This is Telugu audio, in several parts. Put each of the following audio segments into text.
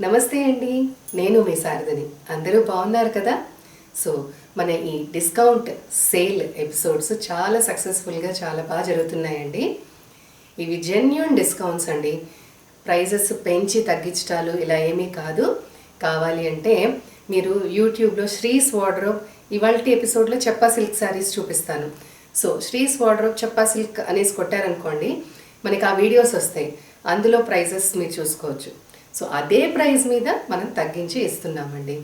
నమస్తే అండి. నేను మీ శారదని. అందరూ బాగున్నారు కదా? సో మన ఈ డిస్కౌంట్ సేల్ ఎపిసోడ్స్ చాలా సక్సెస్ఫుల్గా చాలా బాగా జరుగుతున్నాయండి. ఇవి జెన్యూన్ డిస్కౌంట్స్ అండి. ప్రైజెస్ పెంచి తగ్గించటాలు ఇలా ఏమీ కాదు. కావాలి అంటే మీరు యూట్యూబ్లో శ్రీస్ వార్డ్రోబ్ ఇవాళ ఎపిసోడ్లో చెప్పా సిల్క్ శారీస్ చూపిస్తాను. సో శ్రీస్ వార్డ్రోబ్ చెప్పా సిల్క్ అనేసి కొట్టారనుకోండి, మనకి ఆ వీడియోస్ వస్తాయి. అందులో ప్రైజెస్ మీరు చూసుకోవచ్చు. సో అదే ప్రైస్ మీద మనం తగ్గించి ఇస్తున్నామండి.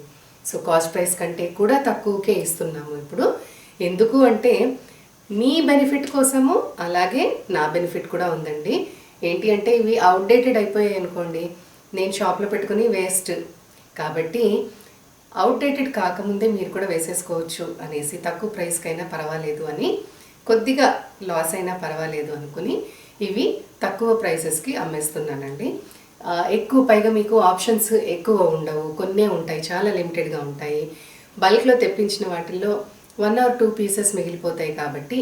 సో కాస్ట్ ప్రైస్ కంటే కూడా తక్కువకే ఇస్తున్నాము ఇప్పుడు. ఎందుకు అంటే మీ బెనిఫిట్ కోసము, అలాగే నా బెనిఫిట్ కూడా ఉందండి. ఏంటి అంటే ఇవి అవుట్డేటెడ్ అయిపోయాయి అనుకోండి, నేను షాప్లో పెట్టుకుని వేస్ట్. కాబట్టి అవుట్డేటెడ్ కాకముందే మీరు కూడా వేసేసుకోవచ్చు అనేసి తక్కువ ప్రైస్కైనా పర్వాలేదు అని, కొద్దిగా లాస్ అయినా పర్వాలేదు అనుకుని ఇవి తక్కువ ప్రైసెస్కి అమ్మేస్తున్నానండి. ఎక్కువ పైగా మీకు ఆప్షన్స్ ఎక్కువ ఉండవు, కొన్నే ఉంటాయి, చాలా లిమిటెడ్గా ఉంటాయి. బల్క్లో తెప్పించిన వాటిల్లో 1 or 2 పీసెస్ మిగిలిపోతాయి కాబట్టి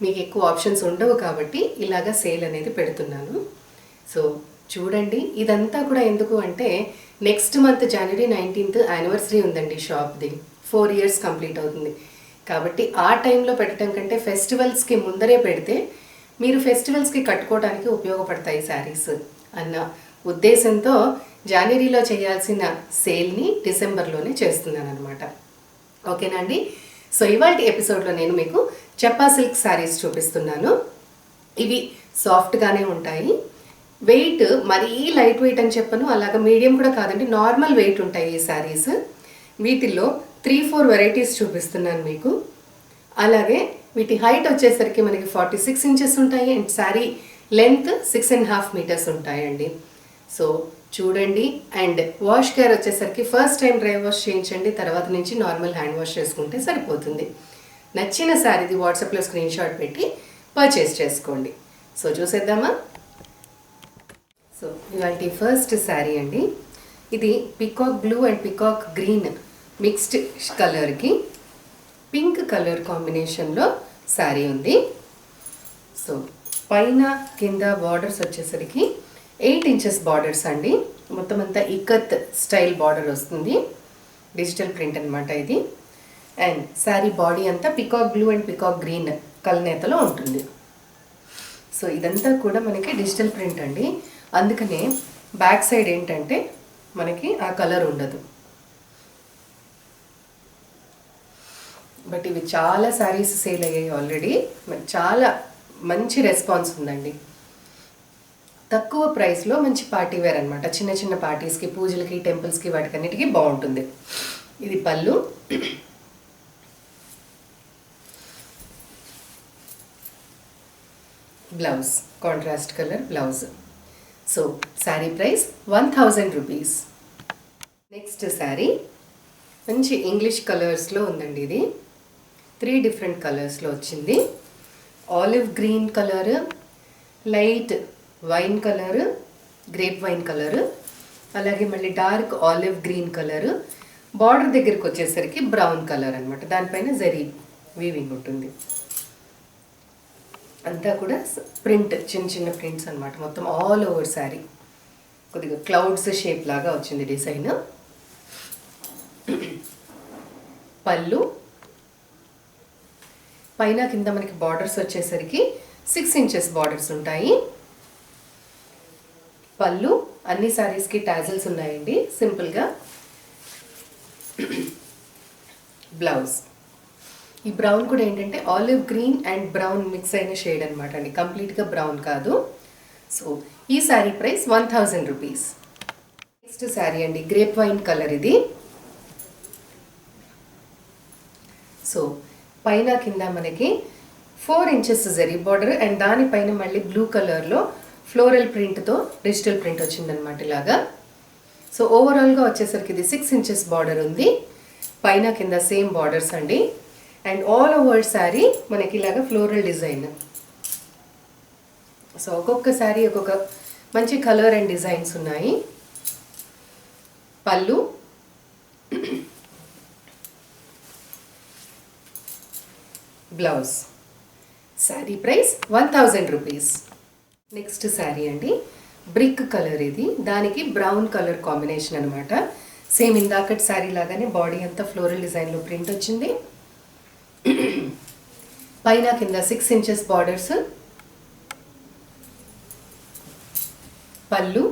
మీకు ఎక్కువ ఆప్షన్స్ ఉండవు. కాబట్టి ఇలాగా సేల్ అనేది పెడుతున్నాను. సో చూడండి, ఇదంతా కూడా ఎందుకు అంటే నెక్స్ట్ మంత్ జనవరి 19th యానివర్సరీ ఉందండి షాప్ది. 4 years కంప్లీట్ అవుతుంది. కాబట్టి ఆ టైంలో పెట్టడం కంటే ఫెస్టివల్స్కి ముందరే పెడితే మీరు ఫెస్టివల్స్కి కట్టుకోవడానికి ఉపయోగపడతాయి శారీస్ అన్న ఉద్దేశంతో జనవరిలో చేయాల్సిన సేల్ని డిసెంబర్లోనే చేస్తున్నాను అనమాట. ఓకేనా అండి? సో ఇవాళ ఎపిసోడ్లో నేను మీకు చెప్పా సిల్క్ శారీస్ చూపిస్తున్నాను. ఇవి సాఫ్ట్గానే ఉంటాయి. వెయిట్ మరీ లైట్ వెయిట్ అని చెప్పను, అలాగా మీడియం కూడా కాదండి, నార్మల్ వెయిట్ ఉంటాయి ఈ శారీస్. వీటిల్లో 3-4 వెరైటీస్ చూపిస్తున్నాను మీకు. అలాగే వీటి హైట్ వచ్చేసరికి మనకి 46 inches ఉంటాయి అండ్ శారీ లెంత్ 6.5 meters ఉంటాయండి. సో చూడండి. అండ్ వాష్ కేర్ వచ్చేసరికి ఫస్ట్ టైం డ్రై వాష్ చేయించండి, తర్వాత నుంచి నార్మల్ హ్యాండ్ వాష్ చేసుకుంటే సరిపోతుంది. నచ్చిన శారీది వాట్సాప్లో స్క్రీన్ షాట్ పెట్టి పర్చేస్ చేసుకోండి. సో చూసేద్దామా? సో ఇవాళ ఫస్ట్ శారీ అండి. ఇది peacock blue and peacock green mixed కలర్కి పింక్ కలర్ కాంబినేషన్లో శారీ ఉంది. సో పైన కింద బార్డర్స్ వచ్చేసరికి 8 inches బార్డర్స్ అండి. మొత్తం అంతా ఇక్కత్ స్టైల్ బార్డర్ వస్తుంది, డిజిటల్ ప్రింట్ అనమాట ఇది. అండ్ శారీ బాడీ అంతా peacock blue and peacock green కలనేతలో ఉంటుంది. సో ఇదంతా కూడా మనకి డిజిటల్ ప్రింట్ అండి, అందుకనే బ్యాక్ సైడ్ ఏంటంటే మనకి ఆ కలర్ ఉండదు. బట్ ఇవి చాలా శారీస్ సేల్ అయ్యాయి ఆల్రెడీ. చాలా మంచి రెస్పాన్స్ ఉందండి. తక్కువ ప్రైస్లో మంచి పార్టీ వేర్ అనమాట. చిన్న చిన్న పార్టీస్కి, పూజలకి, టెంపుల్స్కి, వాటికన్నిటికీ బాగుంటుంది. ఇది పళ్ళు. Blouse contrast colour blouse. So sari price 1000 rupees. Next sari మంచి ఇంగ్లీష్ కలర్స్లో ఉందండి. ఇది 3 different కలర్స్లో వచ్చింది. Olive green colour, light wine colour, grape wine colour, అలాగే మళ్ళీ dark olive green colour. Border దగ్గరికి వచ్చేసరికి బ్రౌన్ కలర్ అనమాట. దానిపైన జరీ వీవింగ్ ఉంటుంది. అంతా కూడా ప్రింట్, చిన్న చిన్న ప్రింట్స్ అనమాట. మొత్తం ఆల్ ఓవర్ శారీ కొద్దిగా క్లౌడ్స్ షేప్ లాగా వచ్చింది డిజైన్. పళ్ళు పైన కింద మనకి బార్డర్స్ వచ్చేసరికి 6 inches బార్డర్స్ ఉంటాయి. పళ్ళు అన్ని శారీస్కి టాజిల్స్ ఉన్నాయండి సింపుల్గా. బ్లౌజ్ ఈ బ్రౌన్ కూడా ఏంటంటే olive green and brown mix అయిన షేడ్ అనమాట అండి, కంప్లీట్గా బ్రౌన్ కాదు. సో ఈ sari price 1000 rupees. Next sari అండి, గ్రేప్ వైన్ కలర్ ఇది. సో పైన కింద మనకి 4 inches జరీ బార్డర్ అండ్ దానిపైన మళ్ళీ బ్లూ కలర్లో ఫ్లోరల్ ప్రింట్తో డిజిటల్ ప్రింట్ వచ్చిందనమాట ఇలాగా. సో ఓవరాల్గా వచ్చేసరికి ఇది 6 inches బార్డర్ ఉంది. పైన కింద సేమ్ బార్డర్స్ అండి. అండ్ ఆల్ ఓవర్ శారీ మనకి ఇలాగా ఫ్లోరల్ డిజైన్. సో ఒక్కొక్క శారీ ఒక్కొక్క మంచి కలర్ అండ్ డిజైన్స్ ఉన్నాయి. పళ్ళు blouse. Sari price 1000 rupees. Next sari అండి, బ్రిక్ కలర్ ఇది, దానికి బ్రౌన్ కలర్ కాంబినేషన్ అనమాట. సేమ్ ఇందాకటి శారీ లాగానే బాడీ అంతా ఫ్లోరల్ డిజైన్లో ప్రింట్ వచ్చింది. పైన కింద 6 ఇంచెస్ బార్డర్స్, పళ్ళు,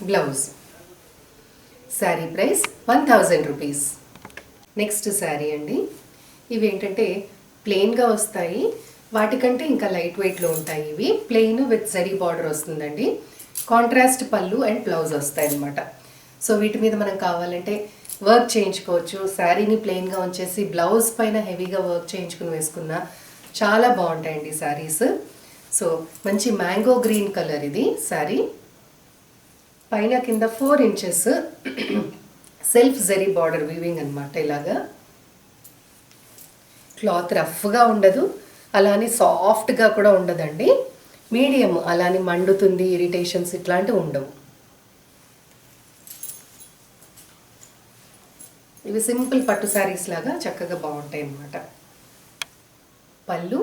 blouse. Sari price 1000 rupees. Next sari అండి. ఇవి ఏంటంటే ప్లెయిన్గా వస్తాయి, వాటికంటే ఇంకా లైట్ వెయిట్లో ఉంటాయి. ఇవి ప్లెయిన్ విత్ జరీ బార్డర్ వస్తుందండి. కాంట్రాస్ట్ పళ్ళు అండ్ బ్లౌజ్ వస్తాయి అన్నమాట. సో వీటి మీద మనం కావాలంటే వర్క్ చేయించుకోవచ్చు. శారీని ప్లెయిన్గా ఉంచేసి బ్లౌజ్ పైన హెవీగా వర్క్ చేయించుకుని వేసుకున్నా చాలా బాగుంటాయండి శారీస్. సో మంచి మ్యాంగో గ్రీన్ కలర్ ఇది శారీ. పైన కింద 4 inches self zari border weaving అనమాట. ఇలాగా క్లాత్ రఫ్గా ఉండదు, అలానే సాఫ్ట్గా కూడా ఉండదండి. మీడియం, అలానే మండుతుంది, ఇరిటేషన్స్ ఇట్లాంటివి ఉండవు. ఇవి సింపుల్ పట్టు శారీస్ లాగా చక్కగా బాగుంటాయి అన్నమాట. పళ్ళు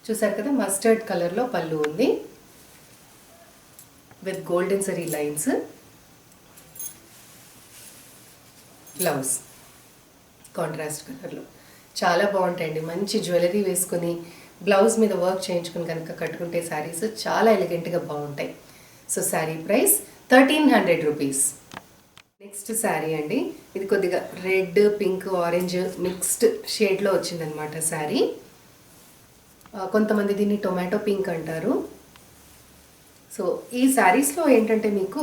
చూసారు కదా, మస్టర్డ్ కలర్లో పళ్ళు ఉంది with golden zari lines. Blouse contrast కలర్లో చాలా బాగుంటాయండి. మంచి జ్యువెలరీ వేసుకొని బ్లౌజ్ మీద వర్క్ చేయించుకుని కనుక కట్టుకుంటే శారీస్ చాలా ఎలిగెంట్గా బాగుంటాయి. So sari price 1300 rupees. Next sari అండి. ఇది కొద్దిగా రెడ్, పింక్, ఆరెంజ్ మిక్స్డ్ షేడ్లో వచ్చిందనమాట శారీ. కొంతమంది దీన్ని టొమాటో పింక్ అంటారు. సో ఈ శారీస్లో ఏంటంటే మీకు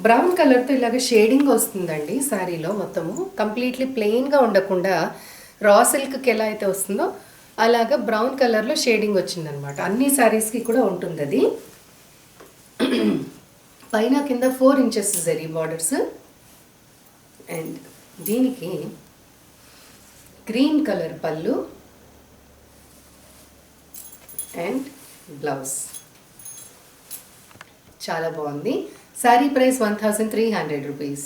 బ్రౌన్ కలర్తో ఇలాగ షేడింగ్ వస్తుందండి శారీలో. మొత్తము కంప్లీట్లీ ప్లెయిన్గా ఉండకుండా రా సిల్క్కి ఎలా అయితే వస్తుందో అలాగా బ్రౌన్ కలర్లో షేడింగ్ వచ్చిందనమాట. అన్ని శారీస్కి కూడా ఉంటుంది అది. పైన కింద 4 ఇంచెస్ జరీ బార్డర్స్ అండ్ దీనికి గ్రీన్ కలర్ పళ్ళు అండ్ బ్లౌజ్. చాలా బాగుంది. Sari price 1300 rupees.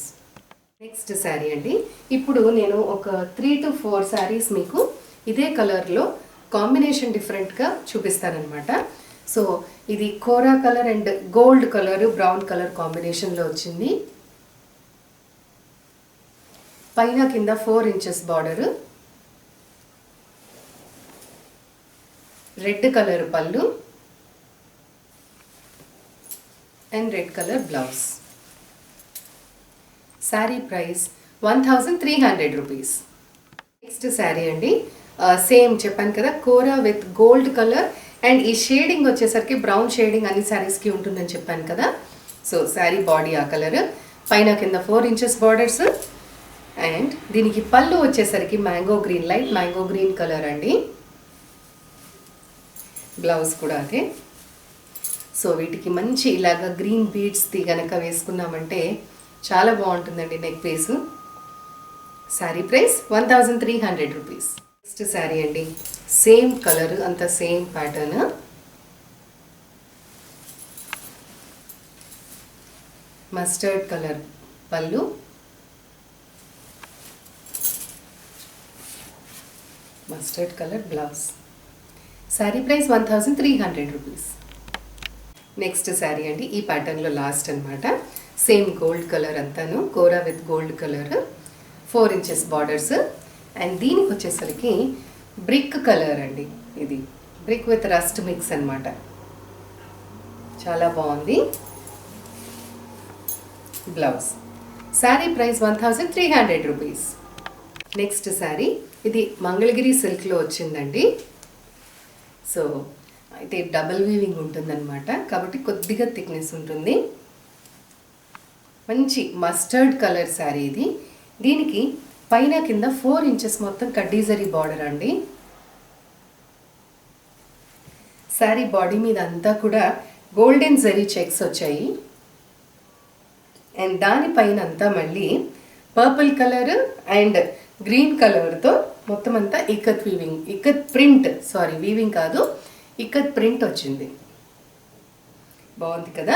Next sari అండి. ఇప్పుడు నేను ఒక 3 to 4 శారీస్ మీకు ఇదే కలర్లో కాంబినేషన్ డిఫరెంట్గా చూపిస్తానమాట. సో ఇది kora colour and gold colour, brown colour కాంబినేషన్లో వచ్చింది. పైన కింద 4 ఇంచెస్ బార్డరు, రెడ్ కలర్ పళ్ళు and red colour blouse. Sari price 1300 rupees. Next sari అండి. సేమ్ చెప్పాను కదా, kora with gold colour and ఈ షేడింగ్ వచ్చేసరికి బ్రౌన్ షేడింగ్ అన్ని శారీస్కి ఉంటుందని చెప్పాను కదా. సో శారీ బాడీ ఆ కలర్, పైన కింద 4 ఇంచెస్ బార్డర్స్ అండ్ దీనికి పళ్ళు వచ్చేసరికి mango green, light mango green colour అండి. బ్లౌజ్ కూడా అదే. సో వీటికి మంచి ఇలాగ గ్రీన్ బీడ్స్ది కనుక వేసుకున్నామంటే చాలా బాగుంటుందండి neck piece. Sari price 1300 rupees. Next sari అండి. సేమ్ కలర్, అంత సేమ్ ప్యాటర్న్. మస్టర్డ్ కలర్ పళ్ళు, mustard colour blouse. Sari price 1300 rupees. Next sari అండి. ఈ ప్యాటర్న్లో లాస్ట్ అనమాట. సేమ్ గోల్డ్ కలర్ అంతాను, kora with gold colour, 4 inches borders and దీనికి వచ్చేసరికి బ్రిక్ కలర్ అండి. ఇది బ్రిక్ విత్ రస్ట్ మిక్స్ అనమాట. చాలా బాగుంది. Blouse. Sari price 1300 rupees. Next sari. ఇది మంగళగిరి సిల్క్లో వచ్చిందండి. సో అయితే డబల్ వీవింగ్ ఉంటుందన్నమాట, కాబట్టి కొద్దిగా థిక్నెస్ ఉంటుంది. మంచి మస్టర్డ్ కలర్ శారీ ఇది. దీనికి పైన కింద 4 ఇంచెస్ మొత్తం కడ్డీ జరీ బార్డర్ అండి. శారీ బాడీ మీద అంతా కూడా గోల్డెన్ జరీ చెక్స్ వచ్చాయి అండ్ దానిపైన అంతా మళ్ళీ పర్పుల్ కలర్ అండ్ గ్రీన్ కలర్తో మొత్తం అంతా ikat weaving, ikat print, sorry weaving కాదు, ఇక్కత్ ప్రింట్ వచ్చింది. బాగుంది కదా.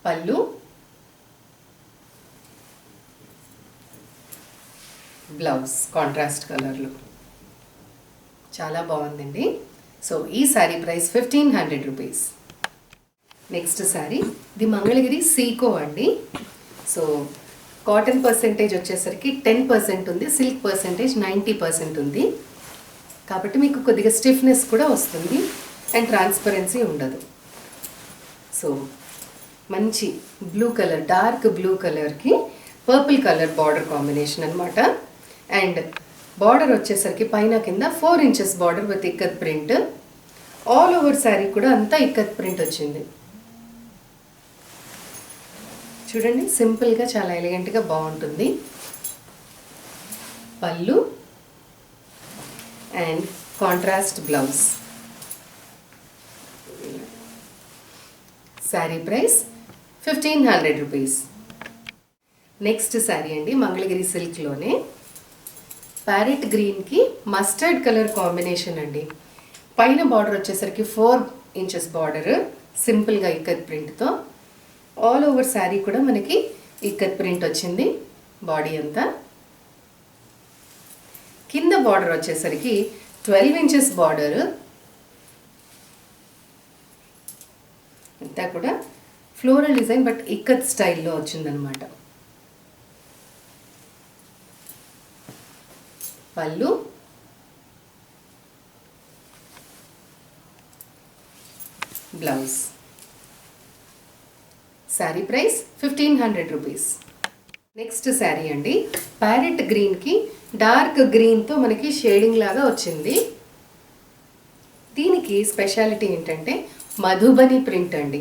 పళ్ళు, బ్లౌజ్ కాంట్రాస్ట్ కలర్లో. చాలా బాగుందండి. సో ఈ sari price 1500 rupees. Next sari ఇది మంగళగిరి సీకో అండి. సో కాటన్ పర్సెంటేజ్ వచ్చేసరికి 10% ఉంది, సిల్క్ పర్సెంటేజ్ 90% ఉంది. కాబట్టి మీకు కొద్దిగా స్టిఫ్నెస్ కూడా వస్తుంది అండ్ ట్రాన్స్పరెన్సీ ఉండదు. సో మంచి బ్లూ కలర్, డార్క్ బ్లూ కలర్కి పర్పుల్ కలర్ బార్డర్ కాంబినేషన్ అనమాట. అండ్ బార్డర్ వచ్చేసరికి పైన కింద 4 inches border with ikat print. All over sari కూడా అంతా ఇక్కత్ ప్రింట్ వచ్చింది. చూడండి, సింపుల్గా చాలా ఎలిగెంట్గా బాగుంటుంది. పళ్ళు and contrast blouse. Sari price 1500 rupees. Next sari అండి మంగళగిరి సిల్క్లోనే ప్యారెట్ గ్రీన్కి మస్టర్డ్ కలర్ కాంబినేషన్ అండి. పైన బార్డర్ వచ్చేసరికి 4 ఇంచెస్ బార్డర్ సింపుల్గా ఇక్కత్ ప్రింట్తో. ఆల్ ఓవర్ శారీ కూడా మనకి ఇక్కత్ ప్రింట్ వచ్చింది బాడీ అంతా. కింద బార్డర్ వచ్చేసరికి 12 ఇంచెస్ బార్డర్. అంతా కూడా ఫ్లోరల్ డిజైన్ బట్ ఇక్కత్ స్టైల్లో వచ్చిందనమాట. పళ్ళు blouse. Sari price 1500 rupees. Next sari అండి ప్యారెట్ గ్రీన్కి డార్క్ గ్రీన్తో మనకి షేడింగ్ లాగా వచ్చింది. దీనికి స్పెషాలిటీ ఏంటంటే మధుబని ప్రింట్ అండి.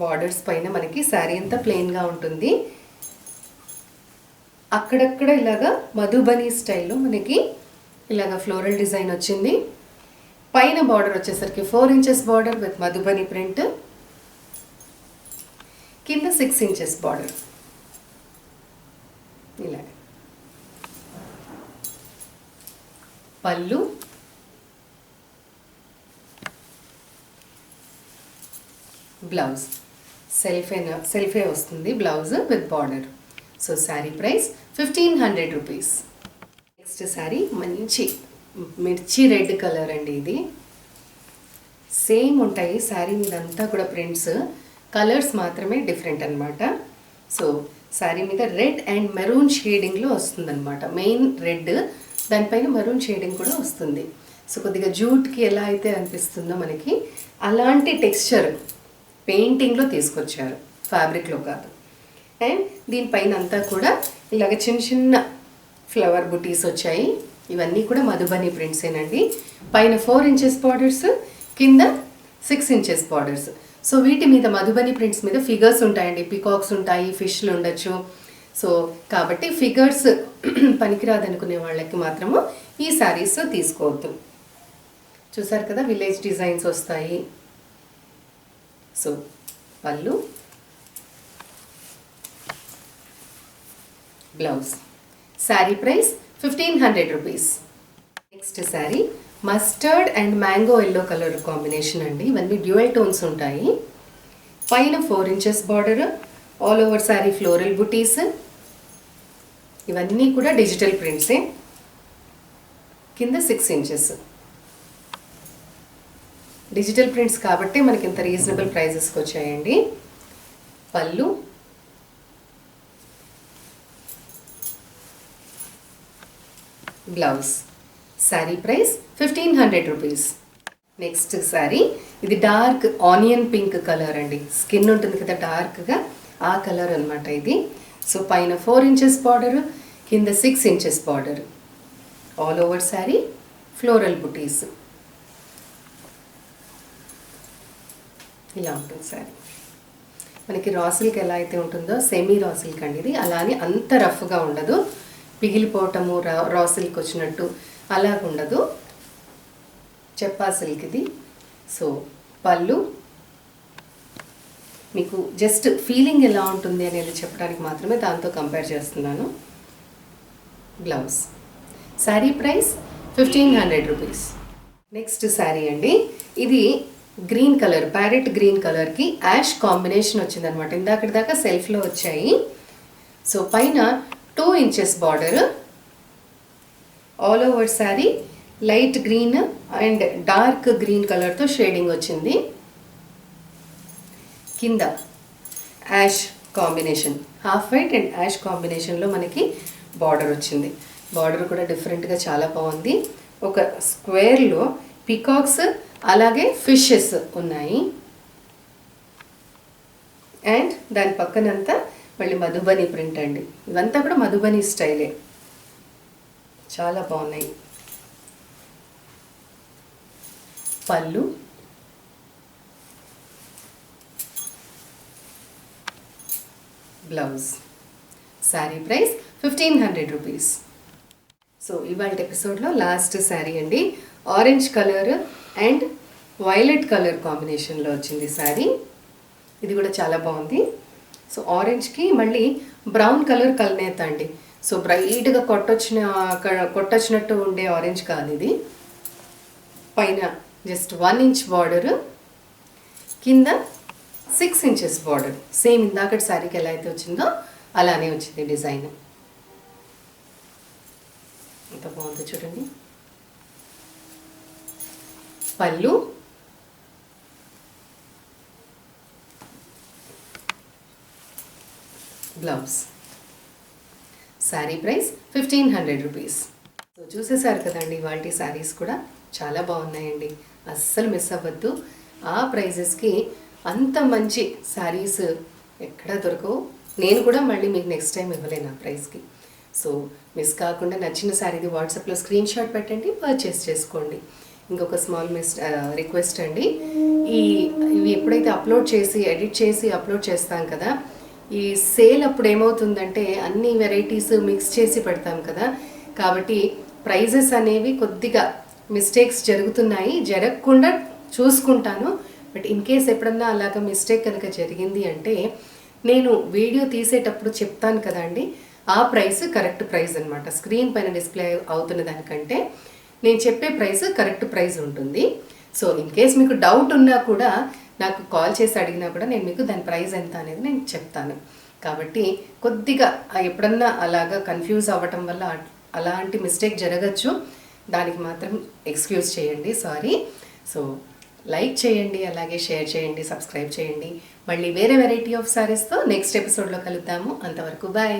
బార్డర్స్ పైన మనకి శారీ అంతా ప్లెయిన్గా ఉంటుంది. అక్కడక్కడ ఇలాగా మధుబని స్టైల్లో మనకి ఇలాగ ఫ్లోరల్ డిజైన్ వచ్చింది. పైన బార్డర్ వచ్చేసరికి 4 inches border with Madhubani print. కింద 6 ఇంచెస్ బార్డర్. ఇలా పళ్ళు బ్లౌజ్. సెల్ఫే వస్తుంది blouse with border. So sari price 1500 rupees. Next sari మంచి మిర్చి రెడ్ కలర్ అండి. ఇది సేమ్ ఉంటాయి శారీ మీద అంతా కూడా ప్రింట్స్, కలర్స్ మాత్రమే డిఫరెంట్ అనమాట. సో శారీ మీద రెడ్ అండ్ మెరూన్ షేడింగ్లో వస్తుందన్నమాట. మెయిన్ రెడ్, దానిపైన మెరూన్ షేడింగ్ కూడా వస్తుంది. సో కొద్దిగా జూట్కి ఎలా అయితే అనిపిస్తుందో మనకి అలాంటి టెక్స్చర్ పెయింటింగ్లో తీసుకొచ్చారు, ఫ్యాబ్రిక్లో కాదు. అండ్ దీనిపైన అంతా కూడా ఇలాగ చిన్న చిన్న ఫ్లవర్ బుటీస్ వచ్చాయి. ఇవన్నీ కూడా మధుబని ప్రింట్సేనండి. పైన 4 ఇంచెస్ బార్డర్స్, కింద 6 ఇంచెస్ బార్డర్స్. సో వీటి మీద మధుబని ప్రింట్స్ మీద ఫిగర్స్ ఉంటాయండి, పికాక్స్ ఉంటాయి, ఫిష్లు ఉండొచ్చు. సో కాబట్టి ఫిగర్స్ పనికిరాదనుకునే వాళ్ళకి మాత్రము ఈ శారీస్ తీసుకోవద్దు. చూసారు కదా, విలేజ్ డిజైన్స్ వస్తాయి. సో పళ్ళు blouse. Sari price 1500 rupees. Next sari mustard and mango yellow colour combination అండి. ఇవన్నీ డ్యూయల్ టోన్స్ ఉంటాయి. పైన 4 inches border, all over sari floral బుటీస్. ఇవన్నీ కూడా డిజిటల్ ప్రింట్సే. కింద 6 ఇంచెస్ డిజిటల్ ప్రింట్స్ కాబట్టి మనకి ఇంత రీజనబుల్ ప్రైజెస్కి వచ్చాయండి. పళ్ళు blouse. Sari price 1500 rupees. Next sari ఇది డార్క్ ఆనియన్ పింక్ కలర్ అండి. స్కిన్ ఉంటుంది కదా డార్క్గా, ఆ కలర్ అనమాట ఇది. సో పైన 4 ఇంచెస్ బార్డర్, కింద 6 inches border. All over sari floral బుటీస్. ఇలా ఉంటుంది శారీ. మనకి రా సిల్క్ ఎలా అయితే ఉంటుందో సెమీ రా సిల్క్ అండి ఇది. అలానే అంత రఫ్గా ఉండదు, పిగిలిపోవటము రా సిల్క్ వచ్చినట్టు అలాగ ఉండదు. చెప్పా సిల్క్ ఇది. సో పళ్ళు మీకు జస్ట్ ఫీలింగ్ ఎలా ఉంటుంది అనేది చెప్పడానికి మాత్రమే దాంతో కంపేర్ చేస్తున్నాను. Blouse. Sari price 1500 rupees. Next sari అండి ఇది గ్రీన్ కలర్, ప్యారెట్ గ్రీన్ కలర్కి యాష్ కాంబినేషన్ వచ్చిందనమాట. ఇందాకటి దాకా సెల్ఫ్లో వచ్చాయి. సో పైన 2 inches border, all over sari light green and dark green కలర్తో షేడింగ్ వచ్చింది. కింద ash combination, half white and ash కాంబినేషన్లో మనకి బార్డర్ వచ్చింది. బార్డర్ కూడా డిఫరెంట్గా చాలా బాగుంది. ఒక స్క్వేర్లో పికాక్స్ అలాగే ఫిషెస్ ఉన్నాయి. అండ్ దాని పక్కనంతా మళ్ళీ మధుబని ప్రింట్ అండి. ఇవంతా కూడా మధుబని స్టైలే, చాలా బాగున్నాయి. పళ్ళు, blouse. Sari price 1500 rupees. So ఇవాళ ఎపిసోడ్లో లాస్ట్ శారీ అండి. Orange colour and violet colour కాంబినేషన్లో వచ్చింది శారీ. ఇది కూడా చాలా బాగుంది. సో ఆరెంజ్కి మళ్ళీ బ్రౌన్ కలర్ కలనేత అండి. సో బ్రైట్గా కొట్టొచ్చినట్టు ఉండే ఆరెంజ్ కాదు ఇది. పైన జస్ట్ 1 ఇంచ్ బార్డర్, కింద 6 ఇంచెస్ బార్డర్. సేమ్ ఇందాకటి శారీకి ఎలా అయితే వచ్చిందో అలానే వచ్చింది డిజైన్. ఎంత బాగుందో చూడండి. పళ్ళు, blouse. Sari price 1500 rupees. So చూసేసారు కదండి, వాటి శారీస్ కూడా చాలా బాగున్నాయండి. అస్సలు మిస్ అవ్వద్దు. ఆ ప్రైజెస్కి అంత మంచి శారీస్ ఎక్కడా దొరకవు. నేను కూడా మళ్ళీ మీకు నెక్స్ట్ టైం ఇవ్వలేను ఆ ప్రైస్కి. సో మిస్ కాకుండా నచ్చిన శారీది వాట్సాప్లో స్క్రీన్ షాట్ పెట్టండి, పర్చేస్ చేసుకోండి. ఇంకొక స్మాల్ రిక్వెస్ట్ అండి, ఇవి ఎప్పుడైతే అప్లోడ్ చేసి ఎడిట్ చేసి అప్లోడ్ చేస్తాం కదా, ఈ సేల్ అప్పుడు ఏమవుతుందంటే అన్ని వెరైటీస్ మిక్స్ చేసి పెడతాం కదా, కాబట్టి ప్రైజెస్ అనేవి కొద్దిగా మిస్టేక్స్ జరుగుతున్నాయి. జరగకుండా చూసుకుంటాను. బట్ ఇన్ కేస్ ఎప్పుడన్నా అలాగ మిస్టేక్ కనుక జరిగింది అంటే నేను వీడియో తీసేటప్పుడు చెప్తాను కదా అండి, ఆ ప్రైస్ కరెక్ట్ ప్రైస్ అనమాట. స్క్రీన్ పైన డిస్ప్లే అవుతున్న దానికంటే నేను చెప్పే ప్రైస్ కరెక్ట్ ప్రైస్ ఉంటుంది. సో ఇన్ కేస్ మీకు డౌట్ ఉన్నా కూడా నాకు కాల్ చేసి అడిగినా కూడా నేను మీకు దాని ప్రైస్ ఎంత అనేది నేను చెప్తాను. కాబట్టి కొద్దిగా ఎప్పుడన్నా అలాగా కన్ఫ్యూజ్ అవ్వటం వల్ల అలాంటి మిస్టేక్ జరగచ్చు. దానికి మాత్రం ఎక్స్క్యూజ్ చేయండి, సారీ. సో లైక్ చేయండి, అలాగే షేర్ చేయండి, సబ్స్క్రైబ్ చేయండి. మళ్ళీ వేరే వెరైటీ ఆఫ్ సారీస్తో నెక్స్ట్ ఎపిసోడ్లో కలుద్దాము. అంతవరకు బాయ్.